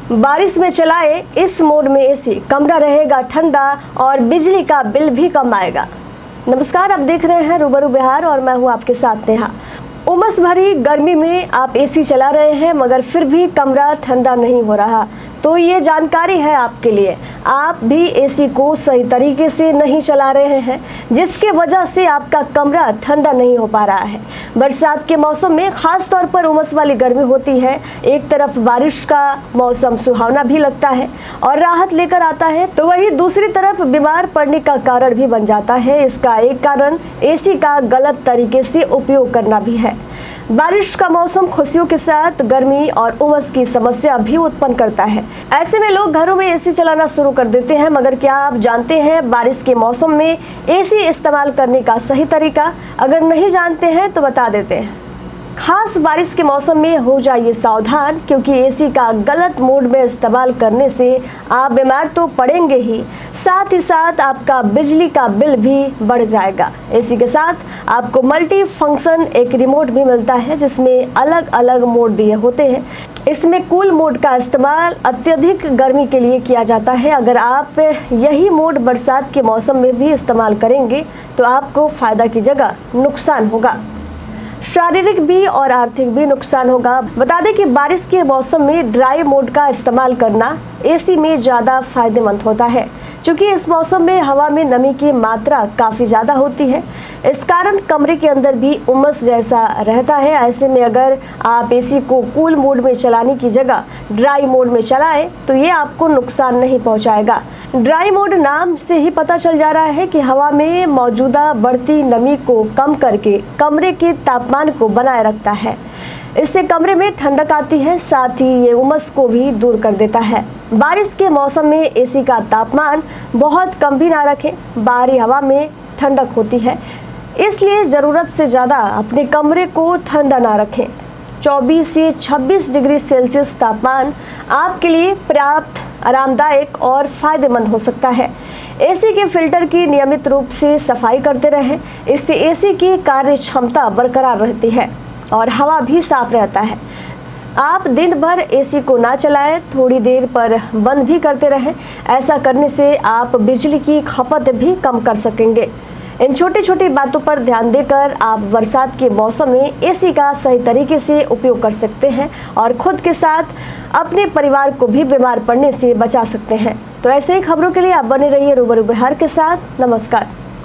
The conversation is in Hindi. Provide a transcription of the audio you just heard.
बारिश में चलाए इस मोड में एसी, कमरा रहेगा ठंडा और बिजली का बिल भी कम आएगा। नमस्कार, आप देख रहे हैं रूबरू बिहार और मैं हूं आपके साथ नेहा। उमस भरी गर्मी में आप एसी चला रहे हैं मगर फिर भी कमरा ठंडा नहीं हो रहा, तो ये जानकारी है आपके लिए। आप भी एसी को सही तरीके से नहीं चला रहे हैं, जिसके वजह से आपका कमरा ठंडा नहीं हो पा रहा है। बरसात के मौसम में खास तौर पर उमस वाली गर्मी होती है। एक तरफ बारिश का मौसम सुहावना भी लगता है और राहत लेकर आता है, तो वही दूसरी तरफ बीमार पड़ने का कारण भी बन जाता है। इसका एक कारण एसी का गलत तरीके से उपयोग करना भी है। बारिश का मौसम खुशियों के साथ गर्मी और उमस की समस्या भी उत्पन्न करता है। ऐसे में लोग घरों में एसी चलाना शुरू कर देते हैं, मगर क्या आप जानते हैं बारिश के मौसम में एसी इस्तेमाल करने का सही तरीका? अगर नहीं जानते हैं तो बता देते हैं। खास बारिश के मौसम में हो जाइए सावधान, क्योंकि एसी का गलत मोड में इस्तेमाल करने से आप बीमार तो पड़ेंगे ही, साथ ही साथ आपका बिजली का बिल भी बढ़ जाएगा। एसी के साथ आपको मल्टी फंक्शन एक रिमोट भी मिलता है, जिसमें अलग अलग मोड दिए होते हैं। इसमें कूल मोड का इस्तेमाल अत्यधिक गर्मी के लिए किया जाता है। अगर आप यही मोड बरसात के मौसम में भी इस्तेमाल करेंगे तो आपको फायदा की जगह नुकसान होगा, शारीरिक भी और आर्थिक भी नुकसान होगा। बता दें कि बारिश के मौसम में ड्राई मोड का इस्तेमाल करना एसी में ज़्यादा फायदेमंद होता है, क्योंकि इस मौसम में हवा में नमी की मात्रा काफ़ी ज़्यादा होती है। इस कारण कमरे के अंदर भी उमस जैसा रहता है। ऐसे में अगर आप एसी को कूल मोड में चलाने की जगह ड्राई मोड में चलाएं तो ये आपको नुकसान नहीं पहुंचाएगा। ड्राई मोड नाम से ही पता चल जा रहा है कि हवा में मौजूदा बढ़ती नमी को कम करके कमरे के तापमान को बनाए रखता है। इससे कमरे में ठंडक आती है, साथ ही ये उमस को भी दूर कर देता है। बारिश के मौसम में एसी का तापमान बहुत कम भी ना रखें। बाहरी हवा में ठंडक होती है, इसलिए ज़रूरत से ज़्यादा अपने कमरे को ठंडा ना रखें। 24 से 26 डिग्री सेल्सियस तापमान आपके लिए पर्याप्त, आरामदायक और फायदेमंद हो सकता है। एसी के फिल्टर की नियमित रूप से सफाई करते रहें, इससे एसी की कार्य क्षमता बरकरार रहती है और हवा भी साफ रहता है। आप दिन भर एसी को ना चलाएं, थोड़ी देर पर बंद भी करते रहें। ऐसा करने से आप बिजली की खपत भी कम कर सकेंगे। इन छोटी छोटी बातों पर ध्यान देकर आप बरसात के मौसम में एसी का सही तरीके से उपयोग कर सकते हैं और खुद के साथ अपने परिवार को भी बीमार पड़ने से बचा सकते हैं। तो ऐसे ही खबरों के लिए आप बने रहिए रूबरू बिहार के साथ। नमस्कार।